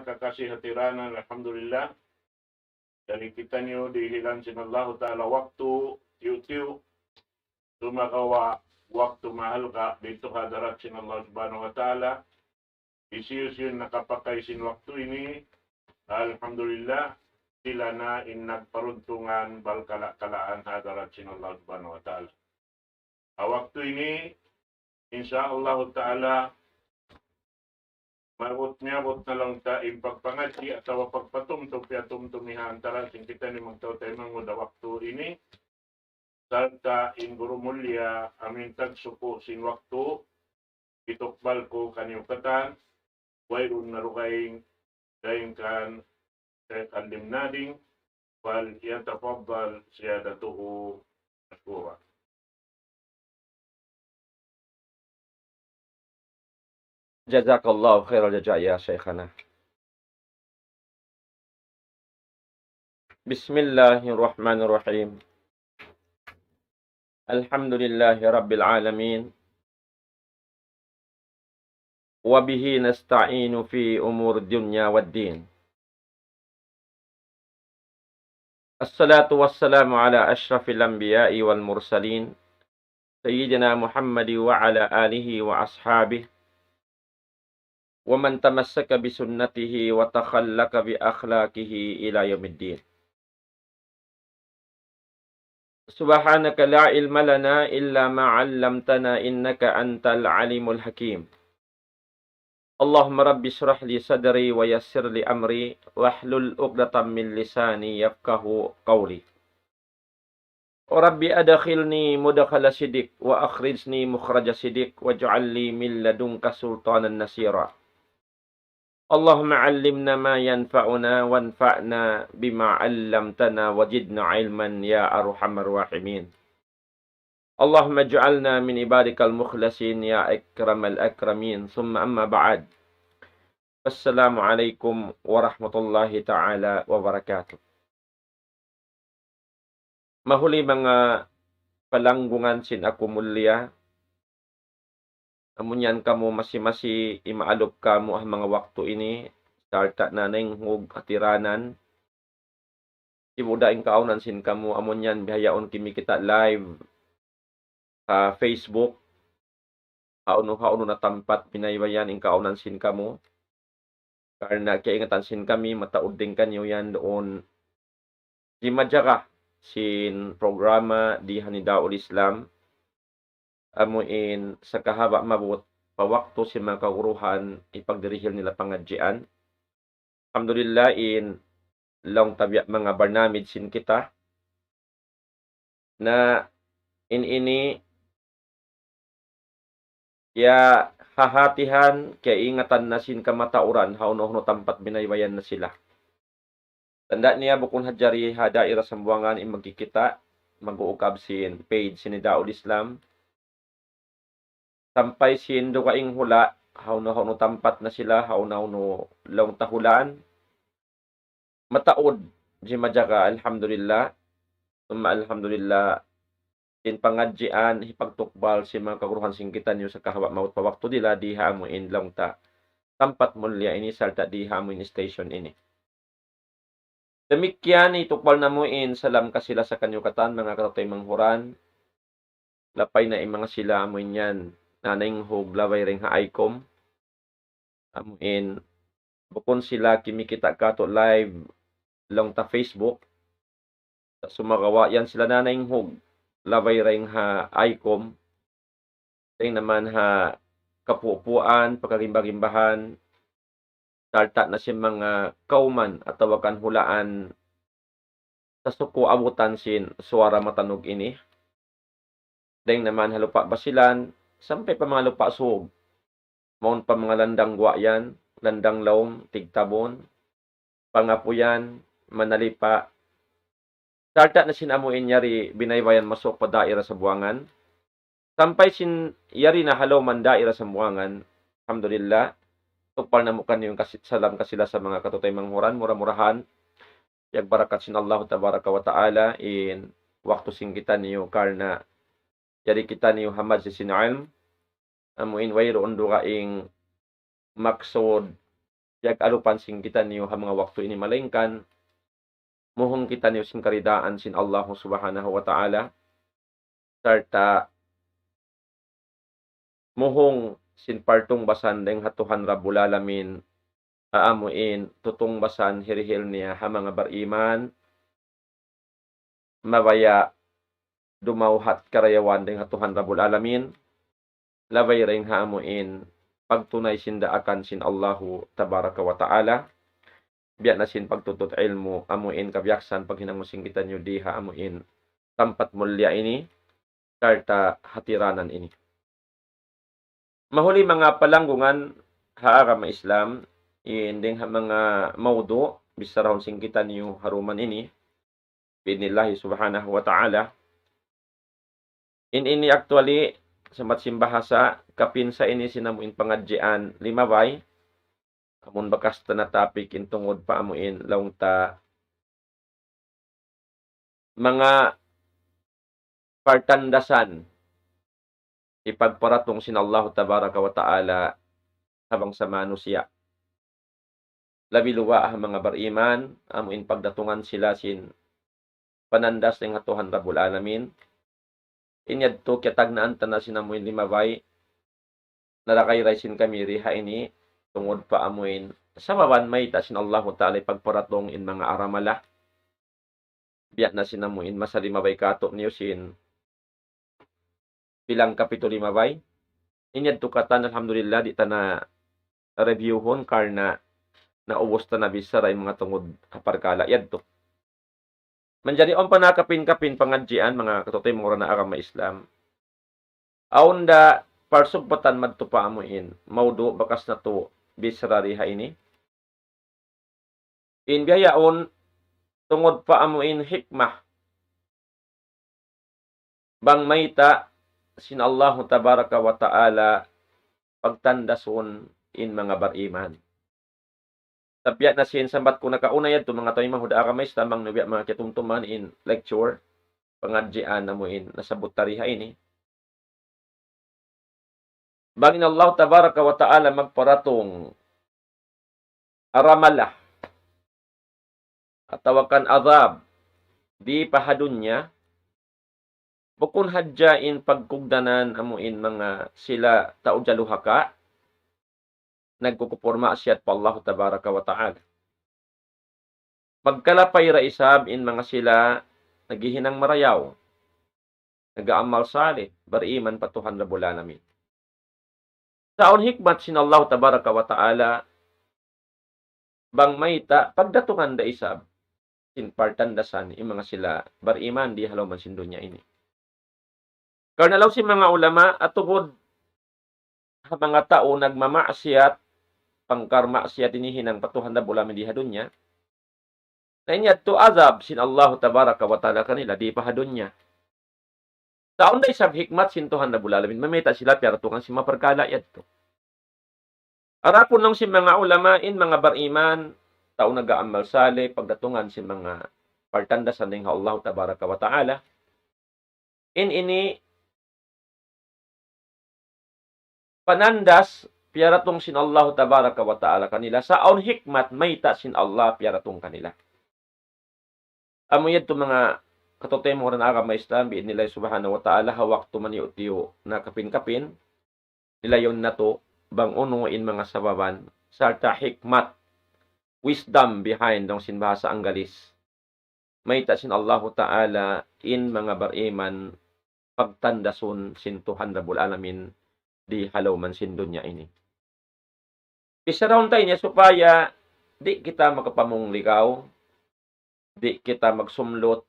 mga kakasih hatiranan, alhamdulillah. Dari kita niyo dihilan sinallahu ta'ala waktu tiu-tiu tumakawa waktu mahal ka dito hadarat sinallahu subhanahu wa ta'ala. Isiyus yun nakapakay sin waktu ini. Alhamdulillah sila na nagparuntungan balkala-kalaan hadarat sinallahu subhanahu wa ta'ala. Waktu ini insyaallah ta'ala mabot na lang ta impagpangaji atau pagpatumtumihan antara sing kita ni magtaw-tayo mga waktu ini sarta in guru mulia amin tagsuko sin waktu itukbal ko kanyang katan wairun narukaing daing kan kandim nading wal yatafaddal siyadatuhu mashkura. Jazakallahu khairal jazaa ya Syekhana. Bismillahirrahmanirrahim. Alhamdulillahi rabbil alamin. Wa bihi nasta'inu fi umur dunya waddin. Assalatu wassalamu ala asyrafil anbiya'i wal mursalin. Sayyidina Muhammad wa ala alihi wa ashabihi. ومن تمسك بسنته وتخلق بأخلاقه إلى يوم الدين. سبحانك لا علم لنا إلا ما علمتنا إنك أنت العليم الحكيم. اللهم رب اشرح لي صدري ويسر لي أمري واحلل عقدة من لساني يفقه قولي. وربي أدخلني مدخل صدق وأخرجني مخرج صدق واجعل لي من لدنك سلطانا نصيرا. اللهم علمنا ما ينفعنا وانفعنا بما علمتنا وزدنا علما يا أرحم الراحمين. اللهم اجعلنا من عبادك المخلصين يا أكرم الأكرمين. ثم أما بعد. السلام عليكم ورحمة الله تعالى wabarakatuh. Mahuli mga palanggungan sin ako mulia. Amunyan kamu masih imaalog kamu ang mga waktu ini sarta naneng hug atiranan ibudaing kaunan sin kamu amunyan bihayaon kimi kita live sa Facebook hauno na tempat pinaywayan ing kaunan sin kamu karena kaingatan sin kami mataud din kanyo yan doon di Madjaka sin programa di Hanidaul Islam amuin sa kahaba mabot pawakto si mga kauruhan ipagdirihil nila pangadjian. Alhamdulillah in long tabya mga barnamid sin kita na ini ya hahatihan kaya ingatan na sin kamatauran hauno tampat binaywayan na sila. Tanda niya bukun hadjari hadaira sambuangan magkikita mag-uukab sin page sin Hanidaul Islam. Sampay sin do kaing hula hauno tampat na sila hauno long tahulaan mataod di Madjaka alhamdulillah summa alhamdulillah in pangadjian hipagtukbal si mga kaguruhan singkitan nyo sa kahawa maut pa waktu dila di haamuin long ta tampat mulia ini salta di haamuin station ini. Demikian itukbal na mo in salam kasila sa kanyukatan mga katatoy manghuran lapay na mga sila amuin yan naneng hog laway ring haaykom amuin bukon sila kimikita kato live long ta Facebook sumagawa yan sila naneng hog laway ring haaykom ting naman ha kapupuan pagkarimba-rimbahan salta na si mga kauman at tawakan hulaan sa suko abutan sin suara matanog ini ting naman halupa basilan sampai pa mga lupa suog. Maun pa mga landang guwayan, landang laom, tigtabon, pangapuyan, manalipa. Sarta na sinamuin yari binaybayan masok pa daira sa buwangan. Sampai sin yari na halaw man daira sa buwangan. Alhamdulillah. Tukpal na mukan yung salam kasila sa mga katutay manghuran, murah-murahan. Yag barakat sin Allah tabaraka wa ta'ala in waktu singkitan niyo karna jadi kita niyo hamad si sinilm amuin wayro undo kaing maksud Biag alupan sing kita niyo ha mga waktu ini malengkan, muhong kita niyo sing karidaan sin Allah subhanahu wa ta'ala, sarta muhong sin partong basan deng hatuhan Rabbul Alamin, aamuin tutong basan hirihil niya ha mga bariman, mabaya dumauhat karayawan deng hatuhan Rabbul Alamin, labay ring haamuin pagtunay sinda akan sin Allahu tabaraka wa ta'ala, biya na sin pagtutut ilmu, amuin kabyaksan pag hinangusing kita nyo diha amuin tampat mulya ini, karta hatiranan ini. Mahuli mga palanggungan haarama Islam, inding mga maudu, bisarahon sing kita nyo haruman ini, binillahi subhanahu wa ta'ala. Ini actually, sa matsim bahasa, kapinsa ini sinamuin pangadjian limabay, amun bakas ta na topic intungod pa amuin laung ta mga partandasan ipagparatong sin Allah tabaraka wa ta'ala habang sa manusia. Labi luwa ang mga bariman, amuin pagdatungan sila sin panandas ng hatuhan Rabbul Alamin. Inyad to kiatag na anta na sinamuin limabay, narakay raisin kami riha ini, tungod pa amuin sa baban may tasin Allah ta'ala pagparatong in mga aramala. Biyak na sinamuin masalimabay kato niyo sin bilang kapitulo 5. Inyad to katan alhamdulillah di ta na reviewhon karna naubos ta na bisara yung mga tungod kaparkala yad to. Manjari on panakapin-kapin pangadjian mga katotoy mga na agama Islam. Aunda parsubatan madto pa amuin maudu bakas na to bisara riha ini. In biyayaon tungod pa amuin hikmah bang mayta sin Allah tabaraka wa ta'ala pagtandason in mga bariman. Tapya na sin sambat ko nakauna yan to mga tayo mahuda akamay tamang nabiya mga kitumtuman in lecture pangadjian na mo in nasabot tariha ini. Bangin Allah tabaraka wa ta'ala magparatong aramalah at tawakan azab di pahadunya bukun hadjain pagkugdanan amuin mga sila taod jaluhaka nagkukuporma asyat pa Allah tabaraka wa ta'ala. Pagkalapay raisab in mga sila naghihinang marayaw, nagaamal salih, bariman patuhan Rabbul Alamin. Saon hikmat sin Allah tabaraka wa ta'ala bang mayta pagdatungan da isab sin partandasan in mga sila bariman di halaw man sin dunya ini. Karna law si mga ulama at tungod mga tao nagmamaasyat pangkarmaasyat inihinang patuhan Rabbul Alamin di hadunya. Na inyad to azab sin Allah tabaraka wa ta'ala kanila di pahadunya. Taon na isab hikmat sin Tuhan Rabbul Alamin mamita sila piartungan si maperkala yadto. Arapon nang si mga ulama in mga bariman tao nagaamal saleh pagdatungan si mga partandasan ning Allah tabaraka wa ta'ala. In ini panandas piaratong sin Allah tabaraka wa ta'ala kanila saon hikmat mayta sin Allah piaratong kanila. Amoyad to mga katotoy mo ran agama Islam bi nila subhanahu wa ta'ala hawak to man tiyo na kapin-kapin nilayon na to bang unuin mga sababan sarta hikmat wisdom behind dong sinbahasa Anggalis. Mayta sin Allah ta'ala in mga bariman pagtandason sin Tuhan Rabbul Alamin di halaw man sin dunya ini. Isaraon tayo niya supaya di kita makapamungligaw, di kita magsumlot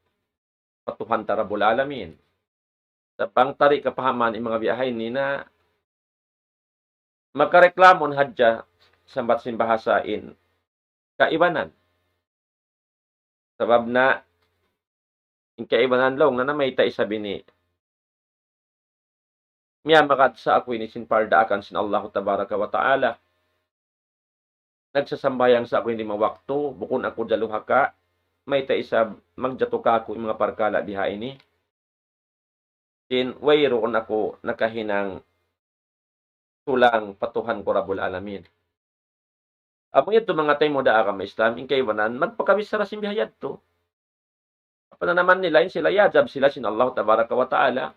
patuhan ta Rabbul Alamin. Sa pangtari kapahaman yung mga biyahay ni na magkareklamon hadya sambat sin bahasain kaibanan. Sabab na yung kaibanan law nga na may taisabi ni miya makat sa ako ini sin parda akan sin Allah tabaraka wa ta'ala. Nagsasambayang sa ako hindi mawakto, bukun ako jaluhaka, may taisab magjatuka ako yung mga parkala diha ini. Sin wayroon ako nakahinang tulang patuhan ko Rabbul Alamin. Amo ito mga tayo mo da akam Islam, in kaywanan, magpakabisara simbihayad to. Apa na naman nila, sila yajab sila sin Allah tabaraka wa ta'ala,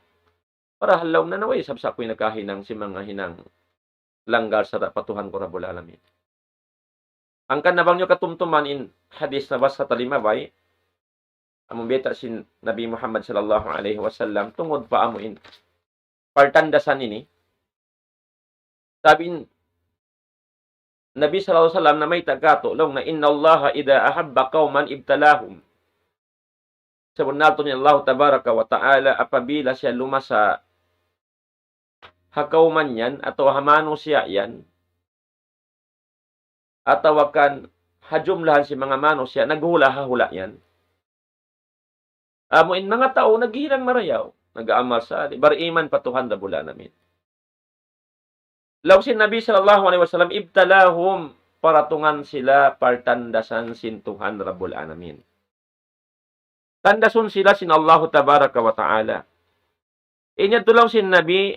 para halaw na naway, sabsa ko'y nakahinang si mga hinang langgar sa patuhan ko Rabbul Alamin. Ang kanabang nyo katumtuman in hadis na bas sa talimabay, among beta sin Nabi Muhammad sallallahu alaihi wasallam, tungod pa amuin, partandasan ini, sabi Nabi sallallahu alaihi wasallam na may tagato, long na inna Allah ida ahabba qauman ibtalahum. Sabon nato ni Allah tabaraka wa ta'ala, apabila siya lumasa hakauman yan, atau hamano siya yan, atawakan hajumlahan si mga mano siya, naghula-hahula yan. Amuin mga tao, naghihirang marayaw, nag-aamal sa bariman patuhan na bula namin. Law si Nabi sallallahu alaihi wasallam ibtalahum, paratungan sila partandasan sintuhan Rabbul Alamin. Tandasun sila sin Allah tabaraka wa ta'ala. Inya tulaw sin Nabi,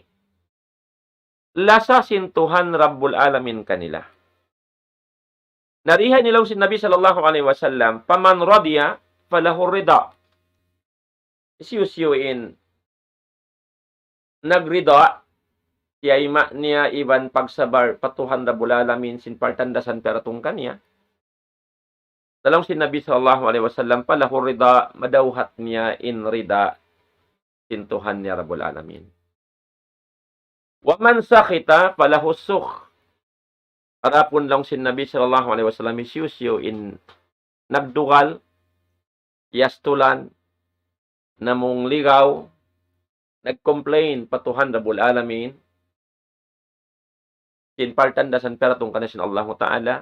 lasa sintuhan Rabbul Alamin kanila. Narihay nilaw sin Nabi sallallahu alaihi wasallam, paman radiya falahu rida. Isiyusin nagrida, tiyayma niya iban pagsabar patuhan Rabbul Alamin sin partandasan peratong kanya. Dalam si Nabi sallallahu alaihi wasallam palahu rida, madawhat niya in rida sintuhan niya Rabbul Alamin. Wa man sakhita falahu sukh. Arapon lang si Nabi sallallahu alaihi wasallam isiyusyo in nagdugal, yastulan, namong ligaw, nag-complain patuhan Rabbul Alamin, sin partandasan peratong kanasin Allah Ta'ala,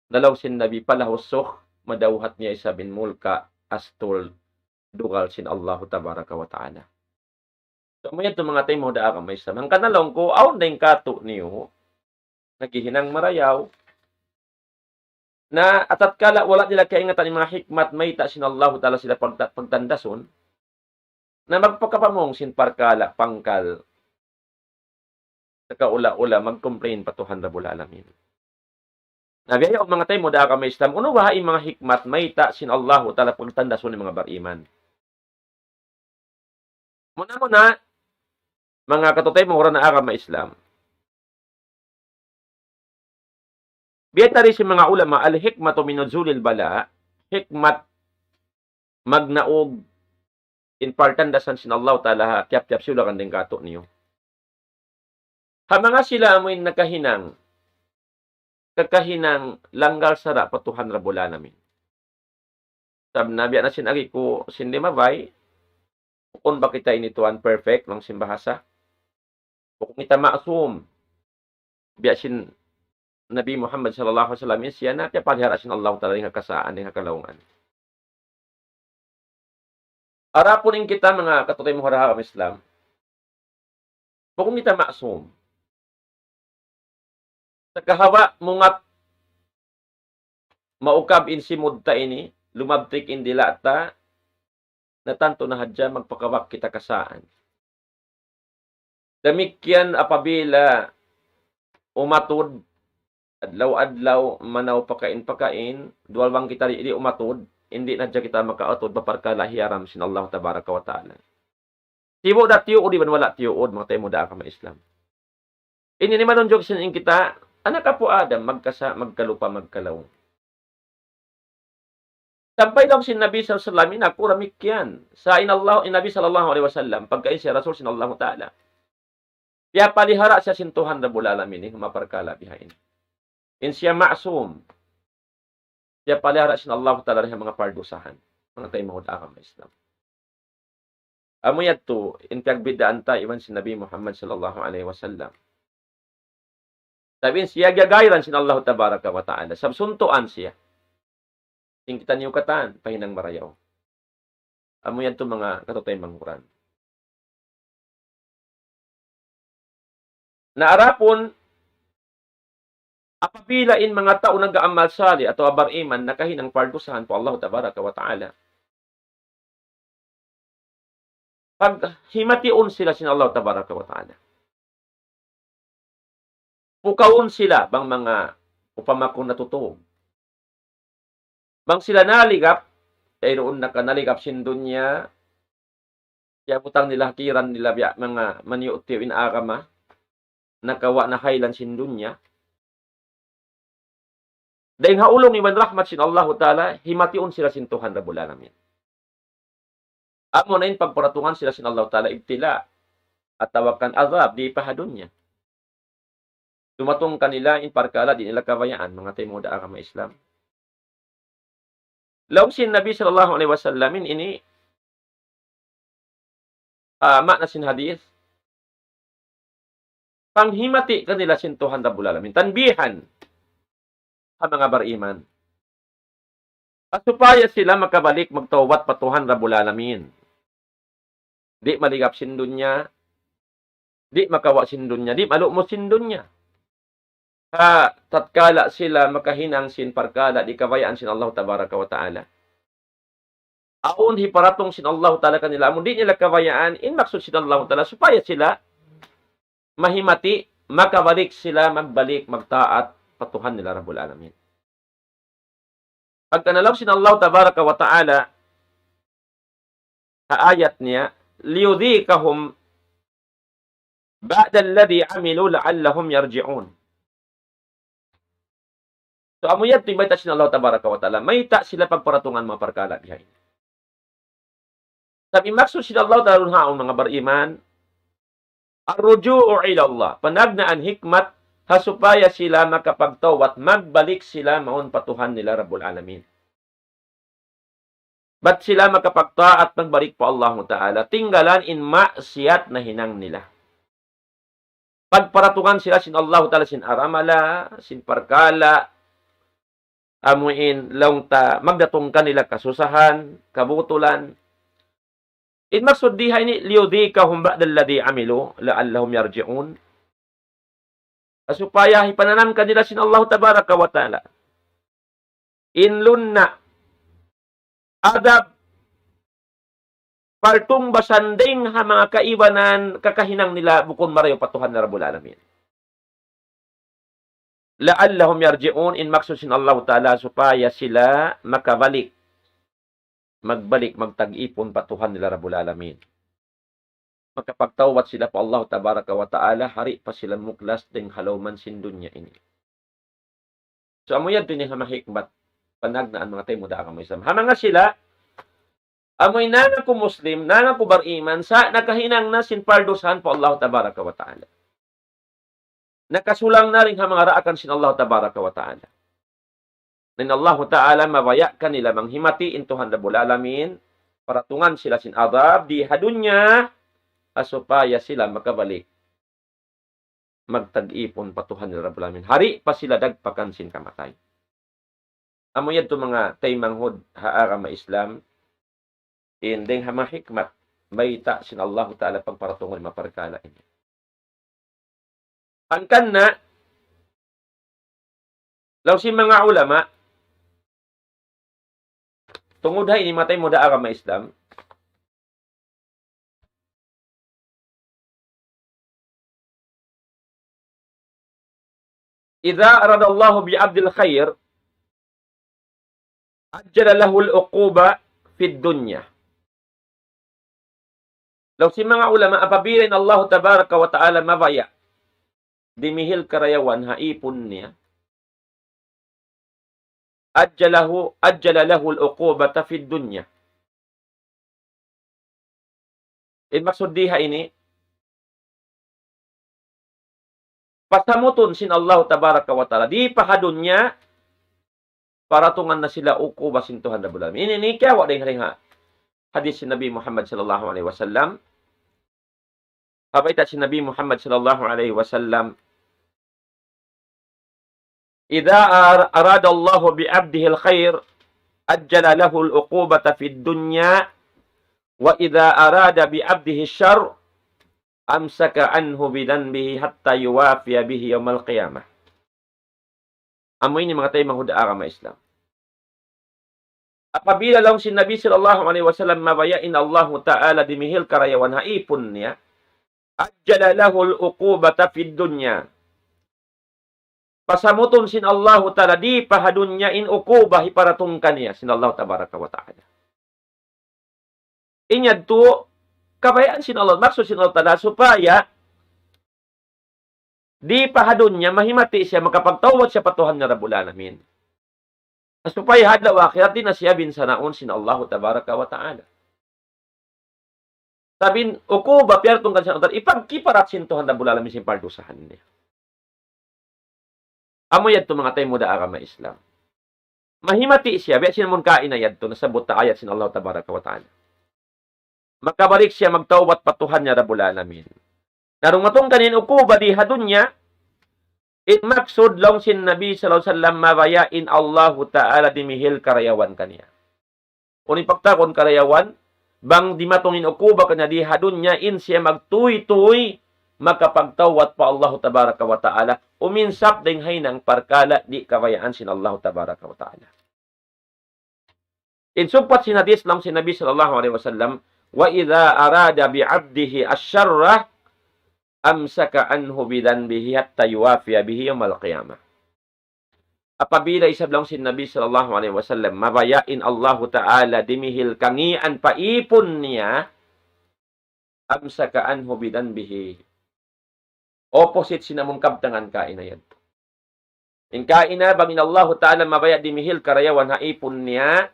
dalaw sin Nabi palahusok, madawhat niya isa bin mulka, astul, dugal sin Allah Tabaraka wa Ta'ala. So, may ito mga tayo mo da ka may samang kanalong ko, aon na yung kato niyo, naghihinang marayaw, na atat kala wala nila kaingatan yung mga hikmat may ta sin Allah Ta'ala sila pagtandason, na magpakapamong sin parkala pangkal sa kaula-ula mag-complain patuhan Rabbul Alamin. Nabiyaw mga tayo mo da ka may Islam, uno wahain mga hikmat may ta sin Allah Ta'ala pagtandason ng mga bariman. Muna mga katutay mo na aga may Islam. Biyatari si mga ulama, al-hikmatu min nuzulil bala, hikmat magnaog in partandasan sin Allah Ta'ala, tiap-tiap sila kandeng kato niyo. Ha mga sila amoy nakahinang, kakahinang langgal sara patuhan Rabbul Alamin. Sab nabiya na sinagi ko sindimabay, kung ba kita inituan perfect ng simbahasa, kung kita maasum, biya sin Nabi Muhammad sallallahu alaihi wasallam siya na kaya paliharasin Allah Ta'ala ng kasaan ng kalawungan. Arapunin kita mga katutay mo haraham Islam, kung kita maasum, sa kahawa mungat maukab in simud ta ini, lumabtik in dilata, na tanto na hadya magpakawak kita kasaan. Damikyan apabila umatod, adlaw-adlaw, manaw pakain, duwalwang kita di umatod, hindi na dyan kita makaatod, paparkala hiyaram sin Allah Tabaraka wa Ta'ala. Tibo da tiyo, di ba wala tiyo, mga tayo mo da ka ma-Islam. Ini ni manunjok sin kita, anak ka po Adam, magkalupa, magkalaw. Sampay lang sin Nabi sallallahu alaihi wasallam, nakuramikyan. Sa Nabi sallallahu alaihi wasallam, pagkain siya Rasul sin Allah Ta'ala. Kaya palihara siya sintuhan Rabbul Alamin, maparkala bihain. In siya ma'asum, siya palihara sin Allah Ta'ala ng mga pardusahan. Mga tayo mga akam na Islam. Amoy to, in pagbidaan ta, iwan si Nabi Muhammad sallallahu alaihi wasallam. Sabihin siya, gagayran sin Allah Tabaraka wa Ta'ala. Sabsuntuan siya. Tingkitan niyo katan, pahinang marayaw. Amoy to mga katutay manghuran. Naarapon, apabila in mga tao nag-aamal sali atau abariman nakahinang pardusahan po Allah Tabaraka wa Ta'ala. Pag himation sila sin Allah Tabaraka wa Ta'ala. Pukaon sila bang mga upama kung natutuog. Bang sila naligap, kay roon na kanaligap sindunya, kaya butang nila hakiran nila biya mga maniutiw in agama, nakawa na haylan sindunya. Dahil haulong iman rahmat sin Allah Ta'ala, himatiun sila sin Tuhan Rabbul Alamin. Amo na yun pagparatungan sila sin Allah Ta'ala, ibtila, at tawakan azab, di pahadun niya. Dumatong kanila in parkala, di nila kawayaan, mga tayo da agama Islam. Law sin Nabi sallallahu alaihi wasallam ini makna sin hadis, panghimati kanila sin Tuhan Rabbul Alamin, tanbihan ang mga bariman. At supaya sila makabalik magtawat pa Tuhan Rabbul Alamin. Di maligap sin dunya, di makawa sin dunya, di malumos sin dunya. Tatkala sila makahinang sin parkala, di kawayaan sin Allah Tabaraka wa Ta'ala. Aun hiparatong sin Allah Ta'ala kanila, amun di nila kawayaan, maksud sin Allah Ta'ala, supaya sila mahimati, makabalik sila, magbalik, magtaat, patuhan nila Rabbul Alamin. Pagka nalaw sin Allah Tabaraka wa Ta'ala, sa ayat niya, liyudhikahum ba'da alladhi amilu la'allahum yarji'un. So, amuyad, may ta sin Allah Tabaraka wa Ta'ala, may ta sila pagparatungan mga parkala dihay. Sabi maksud sin Allah Ta'ala haon mga bariman, arruju'u ila Allah, panagnaan hikmat, hasupaya sila makapagtawat, magbalik sila maun patuhan nila Rabbul Alamin. Ba't sila makapagta at magbalik pa Allah Ta'ala? Tinggalan in maksiyat na hinang nila. Pagparatungan sila sin Allah Ta'ala, sin aramala, sin parkala, amuin laung ta, magdatong kanila kasusahan, kabutulan. In maksud diha ini, liyudhikahum ba'dal ladhi amilu, la'allahum yarji'un. Supaya hipananam kanila sin Allah Tabaraka wa Ta'ala. Inlunna adab partung basanding ha mga kaiwanan kakahinang nila bukon marayo patuhan na Rabbul Alamin. La'allahum yarji'un, in maksud sin Allah Ta'ala, supaya sila makabalik, magbalik, magtag-ipon patuhan nila Rabbul Alamin. Makapagtawat sila pa Allah Tabaraka wa Ta'ala, hari pa sila muklas ding halawman sin dunya ini. So amuyad din yung mahikmat, panagnaan mga tayo muda ang Islam. Hamanga sila, amoy nana ko Muslim, nana ko bariman, sa nakahinang na sin pardosan pa Allah Tabaraka wa Ta'ala. Nakasulang na rin ang mga raakan sin Allah Tabaraka wa Ta'ala. Nin Allah Ta'ala mabaya kanila manghimati intuhan Rabbul Alamin, paratungan sila sin adab, di hadunya, asupaya sila makabalik, magtag-ipon patuhan nila Rabbul Alamin. Hari pa sila dagpakan sin kamatay. Amoyad to mga taymanghod haarama Islam, indeng hama hikmat, may ta sin Allah Ta'ala pagparatungan maparkala ini. Angkan na, law si mga ulama, tungod ha ini matay mo da agama Islam, idza arada Allah bi 'abdil khair ajjala lahu al-uquba fid dunya. Law si mga ulama apabilin Allah Tabaraka wa Ta'ala mabaya, dimihil karayawan haipon niya, ajjala lahu al-uqubata fid dunya. In maksud diha ini, pasamuton sin Allah Tabaraka wa Ta'ala, di pahadun niya, paratungan na sila uquba sin Tuhan Rabbul Alamin. Ini kaya din rin hadis si Nabi Muhammad sallallahu alaihi wasallam. Habaita si Nabi Muhammad sallallahu alaihi wasallam, idza arada Allah bi 'abdihi al-khair ajjala lahu al-uqubata fid dunya wa idza arada bi 'abdihi asy-syarr amsaka anhu bi dhanbihi hatta yuwafiya bihi yaumil qiyamah. Amoy ni mga tayo mga agama Islam. Apabila lang si Nabi sallallahu alaihi wasallam mabayain Allah Ta'ala dimihil karayawan haipon niya, ajjala lahu al-uqubata fid dunya. pasamuton sin Allah Ta'ala di pahadunya in ukubah iparatungkan niya sin Allah Tabaraka wa Ta'ala. Inyad to, kabayaan sin Allah, maksud sin Allah Ta'ala, supaya di pahadunya mahimati siya, makapagtawad siya patuhan nga Rabbul Alamin. Supaya hadlaw akhirat din na siya binsanaon sin Allah Tabaraka wa Ta'ala. Sabin, ukuba, piartong kan sin Allah, ipagkiparat sin Tuhan Rabbul Alamin sin pardusahan niya. Amo yadto mga tayo muda agama Islam. Mahimati siya, biya sinamon kain na yadto, nasabot ta ayat sin Allah Tabaraka wa Ta'ala. Makabalik siya magtawbat patuhan niya Rabbul Alamin. Narong matong kanin ukuba di hadunya, in maksud long sin Nabi sallallahu alaihi wasallam mabayain Allah Ta'ala dimihil karayawan kaniya. Uni pagtakon karayawan, bang di matongin ukuba kanya di hadunya in siya magtuy-tuy, makapagtawat pa Allah Tabaraka wa Ta'ala, uminsap ding hainang parkala di kabayaan sin Allah Tabaraka wa Ta'ala. Insumpat sin hadis lang sin Nabi sallallahu alaihi wasallam, wa idza arada bi 'abdihi asy-syarra amsaka anhu bidanbihi hatta yuwafiya bihi yaumil qiyamah. Apabila isablong sin Nabi sallallahu alaihi wasallam mabayain Allah Ta'ala dimihil kangian paipon niya, amsaka anhu bidanbihi. Opposite sinamong kabtangan kain na yan. In kain na, bangin Allah Ta'ala mabaya dimihil karayawan haipon niya,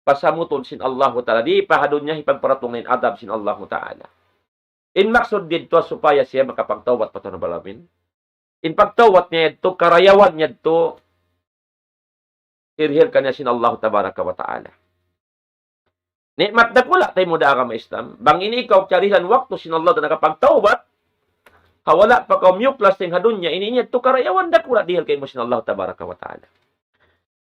pasamuton sin Allah Ta'ala. Di pahadon niya ipagparatungin adab sin Allah Ta'ala. In maksud dito supaya siya makapagtawat pa ito na balamin. In pagtawat niya ito, karayawan niya ito, irhil ka niya sin Allah Tabaraka wa Ta'ala. Nikmat na kula tayo muda agama Islam. Bangin ikaw, karihan waktu sin Allah na nakapagtawat, hawala pa ka miyuklas ting hadunya, ininya to karayawan dakula dihal kay mo sin Allah Tabaraka wa Ta'ala.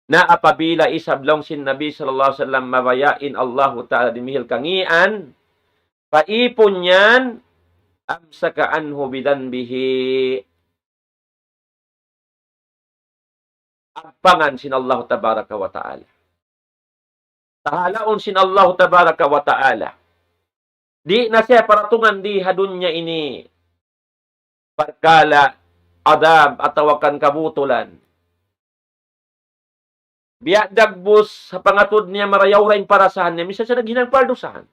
Na apabila isablong sin Nabi sallallahu alaihi wasallam mabayain Allah Ta'ala dimihil kangian, paipon yan, amsaka anhu bidanbihi. Agpangan sin Allah Tabaraka wa Ta'ala. Tahalaon sin Allah Tabaraka wa Ta'ala. Di na siya paratungan di hadunya ini, parkala, adab, atawakan kabutulan. Biya dagbus, sa pangatod niya marayaw rin parasahan niya, misa siya naghinang pardusahan.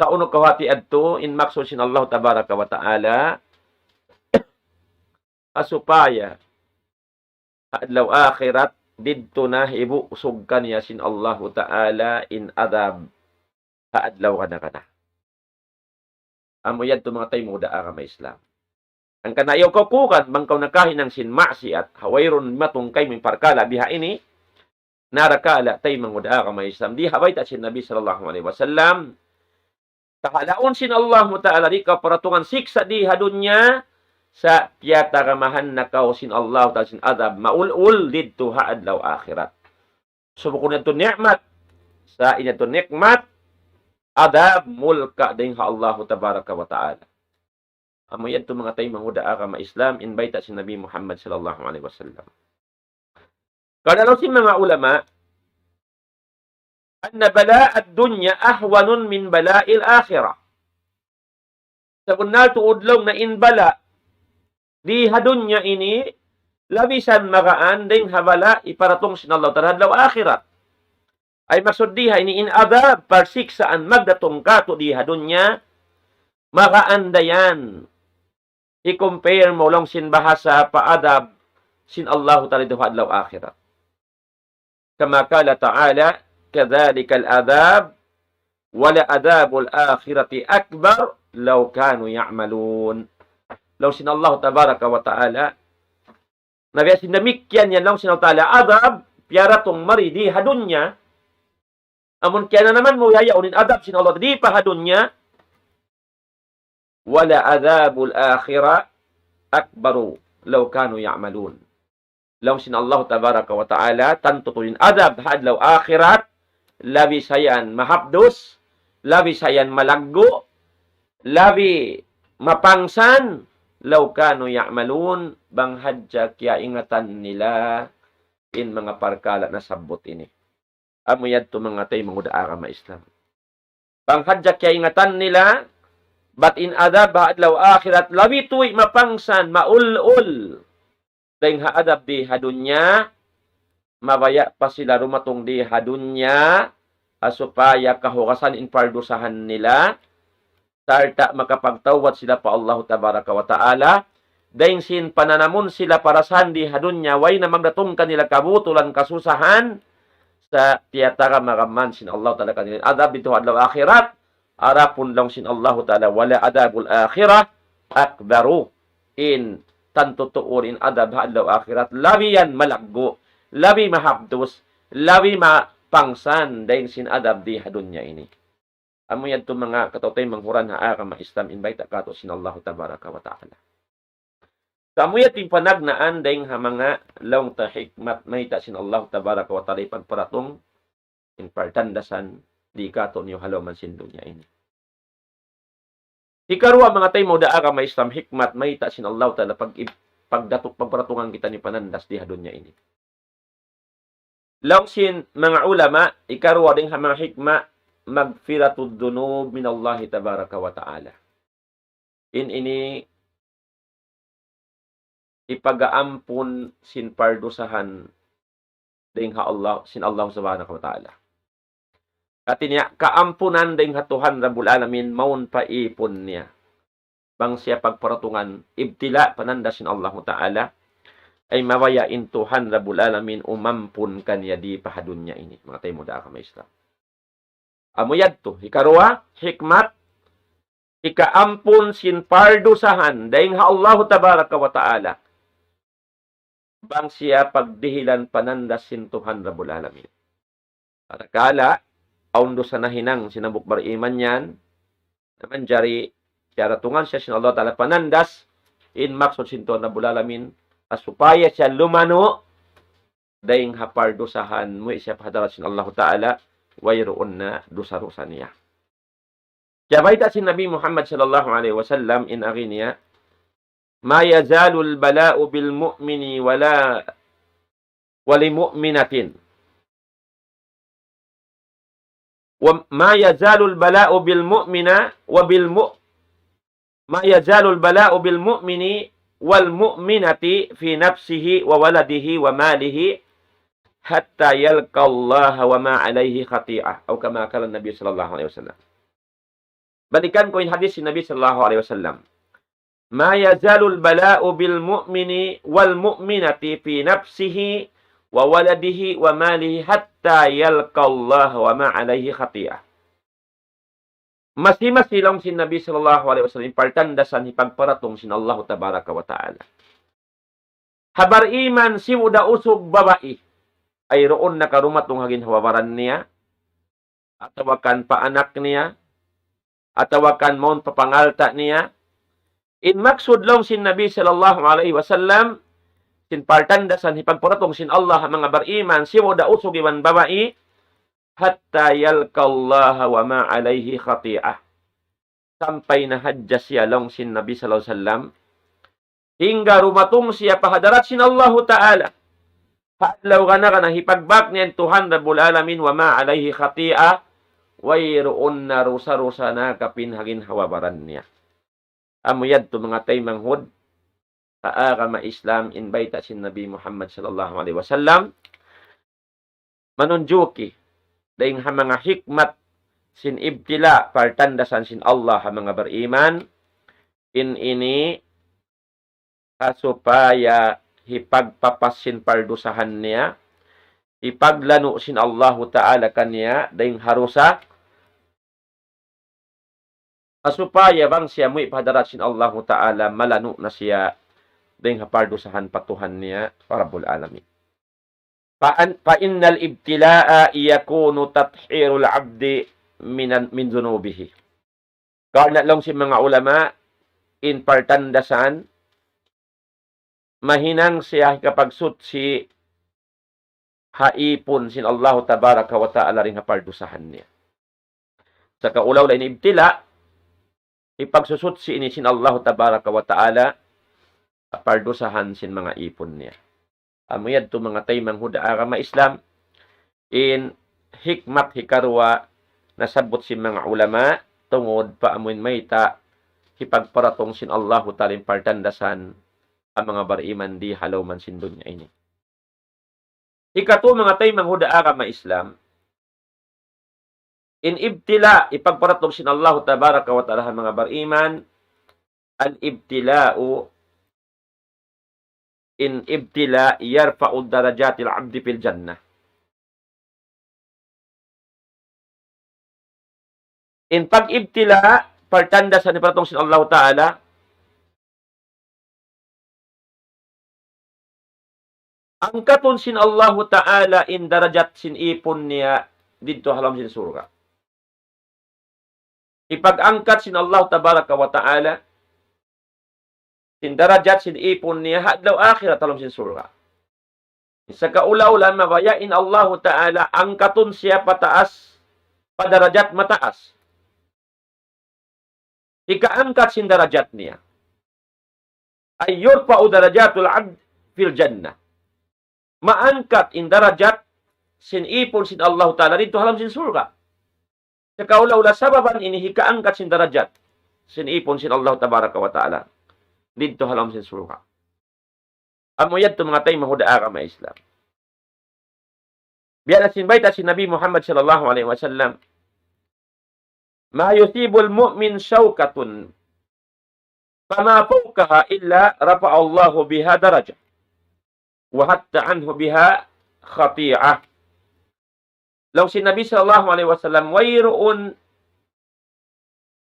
Sa uno kawati adto, in maksud sin Allah Tabaraka wa Ta'ala, asupaya, adlaw akhirat, didto na ibu usog kaniya sin Allah Ta'ala in adab, adlaw ka na. Amo yan mga tayo muda agama Islam. Ang kanayaw kukukan, bangkaw nakahin ng sinmaksi at hawayron matungkay ming parkala, biha ini, narakala tayo mga muda agama Islam. Di haway ta sin Nabi sallallahu alaihi wasallam, kahalaon sin Allah Ta'ala, di ka paratungan siksa di hadunya, sa piyata kamahan na kao sin Allah Ta'ala sin adab, maul-ul didto haadlaw akhirat. Subukun ito ni'mat, sa inato nikmat, adab mulka din ha Allah Tabaraka wa Ta'ala. Amo yan ito mga tayo mga agama Islam, invite si Nabi Muhammad sallallahu alaihi wasallam. Kadalaw si mga ulama, anna bala ad-dunya ahwanun min bala'il akhirah. Sa bunal tuudlong na inbala, di hadunya ini, labisan makaan ding habala iparatong sinallahu tarhadlaw akhirat. Ay maksud diha ini in adab parsiksaan magdatong kato di hadunya, makaandayan. I-compare mo lang sin bahasa paadab sin Allah Ta'ala di hadlaw akhirat. Kama kala ta'ala, kadhalika al-adab, wala adabul akhirati akbar, law kanu ya'malun. Law sin Allah Tabaraka wa Ta'ala, nabiya sinamikyan yan lang sin Allah Ta'ala, adab, piyaratong maridi hadunya, amun kaya na naman mo yayaunin adab sin Allah, di pa hadunya, wala adabul akhirah akbaru law kanu ya'malun. Law sin Allah Tabaraka wa Ta'ala, tantutuin adab hadlaw akhirat, labi sayan mahapdos, labi sayan malaggo, labi mapangsan, law kanu ya'malun, bang hadya kaya ingatan nila in mga parkala na sabot ini. Amuyad to mga tayo mga agama Islam. Bang hadya kaya ingatan nila, but in adab hadlaw akhirat, labi tuy mapangsan, maul-ul, Dahil haadab di hadunya, mabaya pa sila rumatong di hadunya, supaya kahukasan in pardusahan nila, sarta makapagtawad sila pa Allah tabaraka wa ta'ala, dahil sin pananamun sila para sandi hadunya, way na magdatong kanila kabutulan kasusahan, sa tiyatara maraman sin Allah ta'ala kanila. Adab dito adlaw akhirat, arapun lang sin Allah ta'ala, wala adabul akhirah, akbaru in tantutuurin adab hadlaw akhirat, labi yan malaggo, labi mahabdos, labi mapangsan, dahil sin adab di hadunya ini. Amo yan to mga katotay manghuran ha ka ma-Islam invite kato sin Allah tabaraka wa ta'ala. Kamuya ting panagnaan dahil ha mga laong ta hikmat mahita sin Allah tabaraka wa ta'ala pagparatong in partandasan di kato niyo halaman sin dunya ini. Ikarwa mga tay mo daa ka ma-Islam hikmat mahita sin Allah ta'ala pagdatok pagparatungan kita ni panandas di hadunya ini. Laong sin mga ulama, ikarwa ding ha mga hikmat magfiratud dunub min Allah tabaraka wa ta'ala. Ini ipagaampun sin pardusahan ding ha Allah sin Allah subhanahu wa ta'ala. At niya kaampunan ding ha Tuhan Rabbul Alamin maun paipon niya. Bang siya pagparatungan ibtila pananda sin Allah ta'ala ay mawayain Tuhan Rabbul Alamin umampun kanya di pahadunya ini. Mga tayo mo da ka Islam. Amuyad to, ikarwa, hikmat, ikaampun sin pardusahan, dahil ha Allah tabaraka wa ta'ala, bang siya pagdihilan panandas sin Tuhan Rabbul Alamin. At akala, aundo sa nahinang sinabuk bariman yan, naman jari, tiaratungan siya sin Allah ta'ala panandas, in maksud sin Tuhan Rabbul Alamin, asupaya siya lumano, dahil ha pardusahan mo siya pahadarat sin Allah ta'ala, wayroon na dosa-dosa niya. Kaya baita si Nabi Muhammad sallallahu alaihi wasallam in aginiya, ma yazalul bala'u bil mu'mini wala wali mu'minatin. Wa ma yazalul bala'u bil mu'mina wa bil ma yazalul bala'u bil mu'mini wal mu'minati fi nafsihi wa waladihi wa malihi hatta yalqa Allah wa ma alaihi khati'ah atau kama kala Nabi sallallahu alaihi wasallam. Balikan ko yung hadis si Nabi sallallahu alaihi wasallam. Ma yazalul bala'u bil mu'mini wal mu'minati fi nafsihi wa waladihi wa malihi hatta yalqa Allah wa ma alaihi khati'ah. Masilang si Nabi sallallahu alaihi wasallam partandasan ipagparatong sin Allah tabaraka wa ta'ala. Habar iman si uda usog babae ay roon nakarumatong hagin hawawaran niya, atawakan paanak niya, atawakan maun papangalta niya. In maksud long sin Nabi sallallahu alaihi wasallam, sin partandasan hipagparatong sin Allah mga bariman, siya da usog iwan babae, hatta yalqa Allah wa ma alaihi khati'ah. Sampai na hadja siya long sin Nabi sallallahu alaihi wasallam, hingga rumatong siya pahadarat sin Allah ta'ala. Hadlaw ka na hipagbak niyan Tuhan Rabbul Alamin wa ma alaihi khati'ah wayroon na rusa-rusa na kapinhagin hawabaran niya. Amuyad to mga tay manghud ka ma-Islam invite sin Nabi Muhammad sallallahu alaihi wasallam manunjuki dahil ha mga hikmat sin ibtila partandasan sin Allah ha mga bariman in ini supaya hipagpapasin pardusahan niya, ipaglano sin Allah ta'ala kanya, dahing harusa, asupaya bang siya mo ipadarat sin Allah ta'ala, malano na siya, dahing hapardusahan patuhan niya, Rabbul Alamin. Pa innal ibtilaa yakunu tathirul abdi min zunubihi. Karena lang si mga ulama, in partandasan, mahinang siya kapag sutsi haipon sin Allah tabaraka wa ta'ala rin hapardusahan niya. Sa kaulaw la inibtila, ipagsusutsi ini sin Allah tabaraka wa ta'ala hapardusahan sin mga ipon niya. Amuyad to mga taymang huda agama Islam, in hikmat hikarwa nasabot sin mga ulama, tungod pa amuin mayta, hipagparatong sin Allah ta'ala partandasan, ang mga bariman di halaw man sin dunya ini. Ikato mga tay manghuda ka ma Islam. In ibtila, ipagparatog sin Allah tabaraka wa ta'ala mga bariman, al ibtila'u in ibtila yarfa'u darajatil abdi fil jannah. In pag-ibtila, partanda sa nipatong sin Allah Ta'ala, ang katon sin Allah Ta'ala in darajat sin ipon niya dito halam sin surga. Ipag-angkat sin Allah Tabaraka wa Ta'ala sin darajat sin ipon niya hadlaw akhirat halam sin surga. Sa kaula-ula mabayain Allah Ta'ala ang katon siya pataas, padarajat mataas. Ikaangkat sin darajat niya. Ay yurfa'u darajatul abd fil jannah. Maangkat in darajat sin ipon sin Allah Ta'ala dito halam sin surga. Sa kaula-ula sababan ini hikaangkat sin darajat sin ipon sin Allah Tabaraka wa Ta'ala dito halam sin surga. Amo yad to mga tay mahudaa ka ma Islam. Biya na sinbayta si Nabi Muhammad sallallahu alaihi wasallam, ma yusibul mu'min syawkatun fama fawqaha illa rafa'a Allahu biha darajah wa hatta anhu biha khati'ah. Law si Nabi sallallahu alaihi wasallam wayroon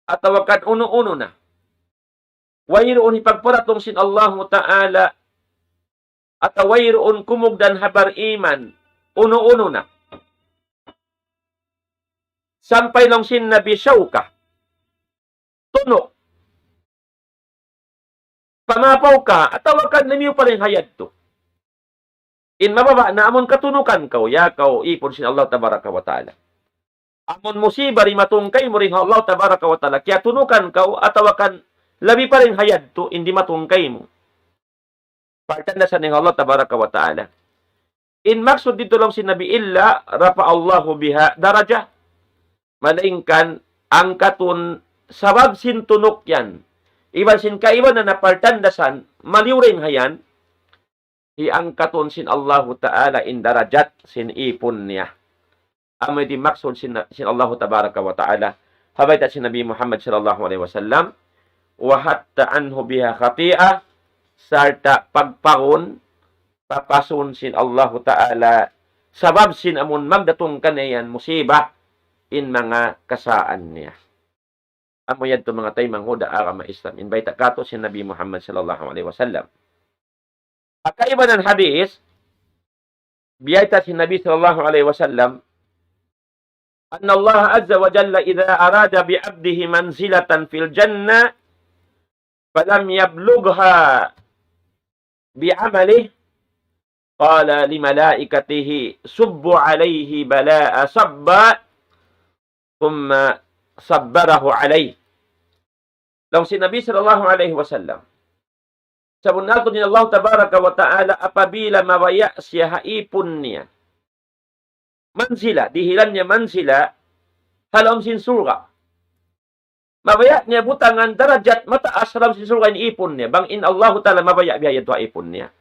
atawakan uno-uno na. Wayroon ipagparatong sin Allah Ta'ala at wayroon kumugdan habar iman uno-uno na. Sampay lang sin Nabi syawka. Tuno. Pamapaw ka, atawakan namiyo pa rin hayad to. In mababa na amon katunukan kaw, yakaw ipon sin Allah Tabaraka wa Ta'ala. Amon musiba rin matungkay mo rin Allah Tabaraka wa Ta'ala, kaya tunukan kaw, atawakan labi pa rin hayad to, hindi matungkay mo. Partanda sa ning Allah Tabaraka wa Ta'ala. In maksud dito lang si Nabi illa, rafa Allahu biha darajah. Malaingkan ang katun sabab sin tunok yan. Iban sin kaiban na napartandasan, maliwring hayan, ang katun sin Allah Ta'ala in darajat sin ipon niya. Amoy di maksud sin Allah Tabaraka wa Ta'ala. Habay ta sin Nabi Muhammad sallallahu alaihi wasallam, wa hatta anhu biha khati'ah, sarta pagparon, papasun sin Allah Ta'ala, sabab sin amun magdatong kanayan musibah, in mga kasaan niya. Amo yan to mga tay manghuda aga ma Islam. Invite kato si Nabi Muhammad sallallahu alaihi wasallam. Akaiba ng hadis, biyayta si Nabi sallallahu alaihi wasallam, anna Allah azza wa jalla idha arada bi'abdihi manzilatan fil jannah, falam yablugha bi'amalih, qala li malaikatihi subbu alaihi bala'a sabba, thumma sabbarahu alayh. Lang si Nabi sallallahu alaihi wasallam, sabon nato ni Allah Tabaraka wa Ta'ala apabila mawaya siya haipon niya. Mansila, dihilan niya mansila, halam sin surga. Mawaya niya butangan darajat mataas halam sin surga in ipon niya. Bang in Allah Ta'ala mawaya biya ito ipon niya.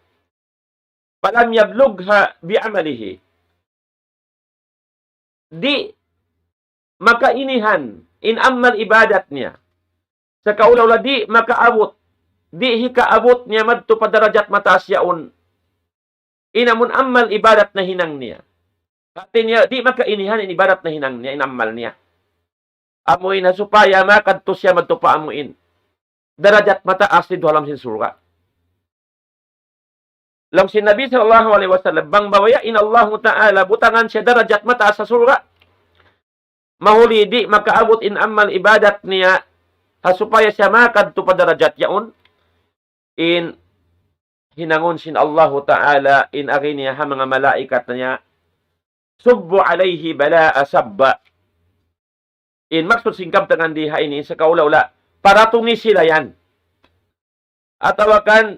Palam yablugha bi'amalihi. Di makainihan in amal ibadat niya. Sa kaulaw di makaabot, di hikaabot niya madto padarajat mataas yaon. Inamun amal ibadat na hinang niya. Kati niya, di makainihan in ibadat na hinang niya, inamal niya. Amuin na supaya makadto siya madto pa amuin. Darajat mataas dito halam sin surga. Lang si Nabi sallallahu alaihi wasallam, bang bawayain Allah Ta'ala, butangan siya darajat mataas sa surga. Mahuli di makaabot in amal ibadat niya hasupaya siya makadto pa darajat yaon in hinangon sin Allah Ta'ala in ari niya ha mga malaikat niya subbu alayhi bala'a sabba in maksud singkap tangan diha ini sa kaula-ula para tungi sila yan atawakan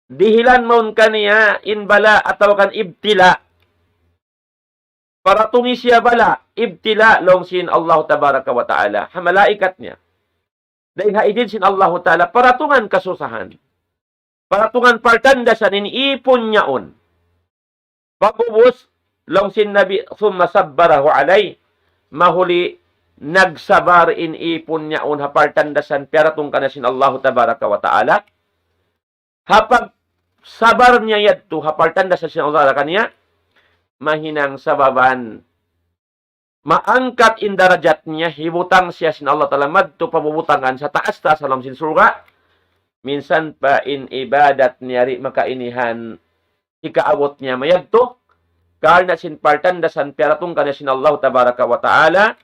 dihilan maun kaniya in bala atawakan ibtila para tungi siya bala, ibtila long sin Allah Tabaraka wa Ta'ala. Ha malaikat niya. Dahil haidin sin Allah Ta'ala, paratungan kasusahan. Paratungan partandasan ipon niyaon. Pagubos, long sin Nabi, summa sabbarahu alay, mahuli, nagsabar ipon niyaon, hapartandasan, paratung ka na sin Allah Tabaraka wa Ta'ala. Hapag sabar niya yadto, hapartandasan sin Allah Ta'ala kaniya, mahinang sababan, maangkat in darajat niya, hibutang siya sin Allah Ta'ala, madto pabubutangan sa taas-taas alam sin surga, minsan pa in ibadat niya ri makainihan ikaawot niya mayadto karna sin partandasan piaratung kana sin Allah Tabaraka wa Ta'ala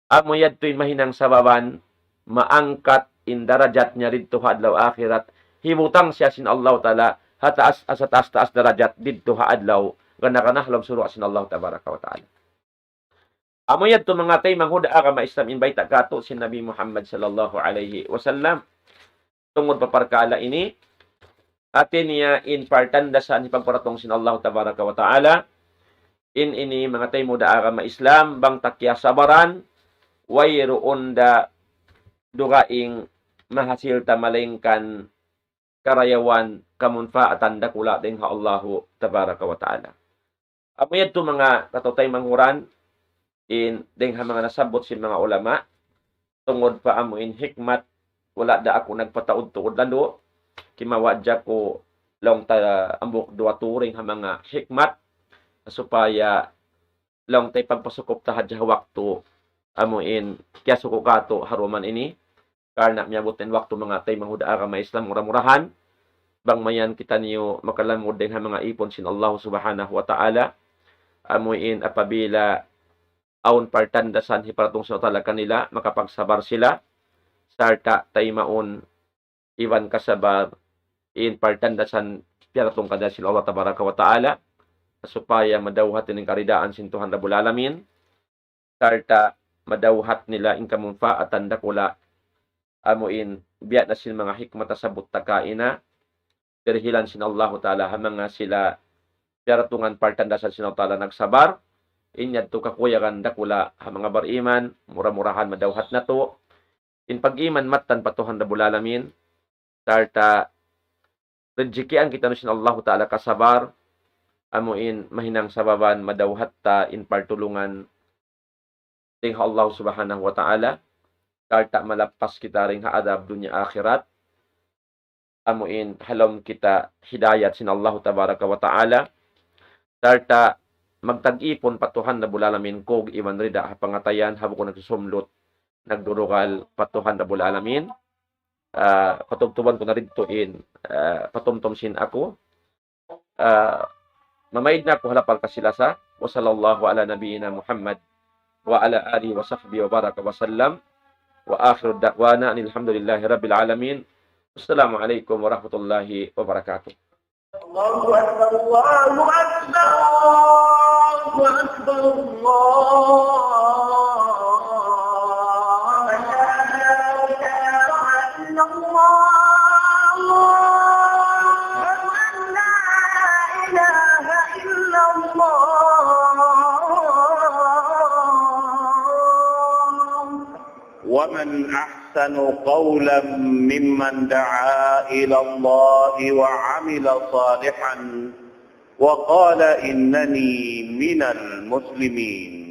amo yadto in mahinang sababan maangkat in darajat niya didto adlaw akhirat himutang siya sin Allah Ta'ala hataas asa taas darajat didto adlaw kana halam surga sin Allah Tabaraka wa Ta'ala. Amo yadto mga tay manghuda ka maislam invite kato sin Nabi Muhammad sallallahu alaihi wasallam tungod paparkala ini atin niya in partandasan ipagparatong sin Allah Tabaraka wa Ta'ala in ini mga tay muda aga maislam bang takya sabaran wayroon da dugaing mahasil tamalengkan karayawan kamunfaatan dakula din ha Allah Tabaraka wa Ta'ala. Amayad to mga katotay manghuran in ding ha mga nasabot sin mga ulama tungod pa amo in hikmat wala da ako nagpataud-tuod lalo kimawadya ko long ta ambok duwa turing ha mga hikmat supaya long tay pagpasukop ta hadya waktu amuin kya suko kato haruman ini karna miabutin waktu mga tay manghuda ka maislam murah-murahan bang mayan kita niyo makalamod din ha mga ipon sin Allah Subhanahu wa Ta'ala amuin apabila aun partandasan hiparatong sa Allah kanila makapagsabar sila sarta tay maun iwan kasabar in partandasan piaratong kada sila Allah Tabaraka wa Ta'ala supaya madawhat ning karidaan sin Tuhan Rabbul Alamin sarta madawhat nila in kamunfaatan dakula amuin biya na sin mga hikmat sabot takaina dirhilan sin Allah Ta'ala ha mga sila piaratungan partandasan sin Allah Ta'ala nagsabar inyad to kakuyagan dakula ha mga bariman mura-murahan madawhat na to in pag-iman matan patuhan Rabbul Alamin sarta rejikian kita nusin Allah Ta'ala kasabar amuin mahinang sababan madawhat ta in partulungan ting Allah Subhanahu wa Ta'ala sarta malapas kita ring haadab dunya akhirat amuin halom kita hidayat sin Allah Tabaraka wa Ta'ala sarta magtag-ipon patuhan Rabbul Alamin kog iwan rida pangatayan habo ko nagsusumlot nagdurugal patuhan Rabbul Alamin patubtuban ko na rin tuin patumtom sin ako mamaid na ako halapal kasilasa wa sallallahu ala nabiyina Muhammad wa ala alihi wa sahbihi wa baraka wa sallam wa akhiru da'wana alhamdulillahi rabbil alamin. Assalamualaikum warahmatullahi wabarakatuh. Allahu akbar Allahu akbar Allahu akbar ومن أحسن قولا ممن دعا إلى الله وعمل صالحا وقال إنني من المسلمين